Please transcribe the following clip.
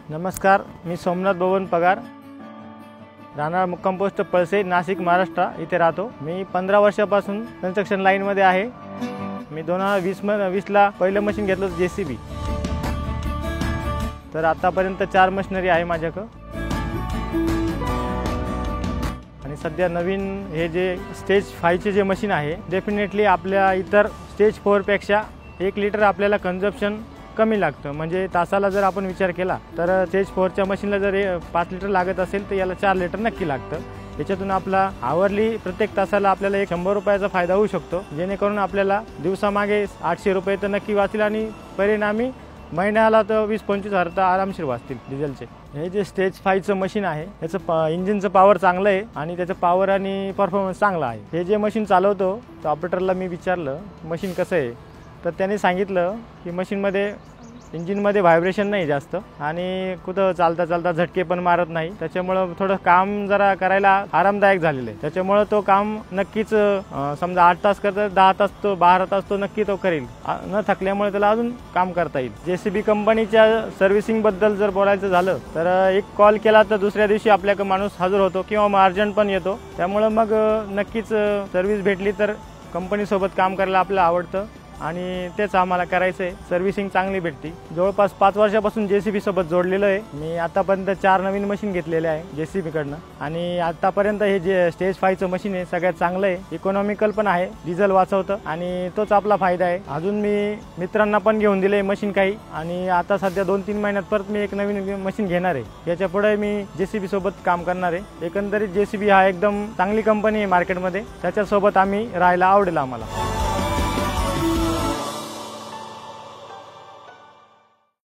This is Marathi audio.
नमस्कार, मी सोमनाथ भवन पगार, राहणार मुक्काम पोस्ट पळसे, नाशिक, महाराष्ट्र इथे राहतो। मी 15 वर्षापासून कन्स्ट्रक्शन लाईनमध्ये आहे। मी 2020ला पहिलं मशीन घेतलं JCB। तर आतापर्यंत 4 मशिनरी आहे माझ्याकडे आणि सध्या नवीन हे जे स्टेज 5 चे जे मशीन आहे, डेफिनेटली आपल्या इतर स्टेज 4 पेक्षा 1 लिटर आपल्याला कन्झम्पशन कमी लागतं। म्हणजे तासाला जर आपण विचार केला तर स्टेज 4 च्या मशीनला जर 5 लिटर लागत असेल तर याला 4 लिटर नक्की लागतं। याच्यातून आपला आवरली प्रत्येक तासाला आपल्याला 100 रुपयाचा फायदा होऊ शकतो, जेणेकरून आपल्याला दिवसामागे 800 रुपये तर नक्की वाचतील आणि परिणामी महिन्याला तर 20-25 हजार तर आरामशीर वाचतील डिझेलचे। हे जे स्टेज 5 चं मशीन आहे, याचं इंजिनचं पॉवर चांगलं आहे आणि त्याचं पॉवर आणि परफॉर्मन्स चांगला आहे। हे जे मशीन चालवतो तो ऑपरेटरला मी विचारलं मशीन कसं आहे, तर त्याने सांगितलं की मशीनमध्ये इंजिनमध्ये व्हायब्रेशन नाही जास्त आणि कुठं चालता चालता झटके पण मारत नाही, त्याच्यामुळे थोडं काम जरा करायला आरामदायक झालेलं आहे। त्याच्यामुळे तो काम नक्कीच समजा 8 तास करता 10 तास तो 12 तास तो नक्की तो करेल, न थकल्यामुळे त्याला अजून काम करता येईल। JCB कंपनीच्या सर्व्हिसिंग बद्दल जर बोलायचं झालं तर एक कॉल केला तर दुसऱ्या दिवशी आपल्याकडे माणूस हजर होतो किंवा मग अर्जंट पण येतो। त्यामुळे मग नक्कीच सर्व्हिस भेटली तर कंपनीसोबत काम करायला आपल्याला आवडतं आणि तेच आम्हाला करायचं आहे। सर्व्हिसिंग चांगली भेटते। जवळपास 5 वर्षापासून JCB सोबत जोडलेलो आहे मी। आतापर्यंत 4 नवीन मशीन घेतलेले आहे JCB कडनं आणि आतापर्यंत हे जे स्टेज 5 चं मशीन आहे सगळ्यात चांगलं आहे, इकॉनॉमिकल पण आहे, डिझेल वाचवतं आणि तोच आपला फायदा आहे। अजून मी मित्रांना पण घेऊन दिले मशीन काही आणि आता सध्या 2-3 महिन्यात परत मी एक नवीन मशीन घेणार आहे। याच्या पुढे मी JCB सोबत काम करणार आहे। एकंदरीत JCB हा एकदम चांगली कंपनी आहे मार्केटमध्ये, त्याच्यासोबत आम्ही राहायला आवडेल आम्हाला।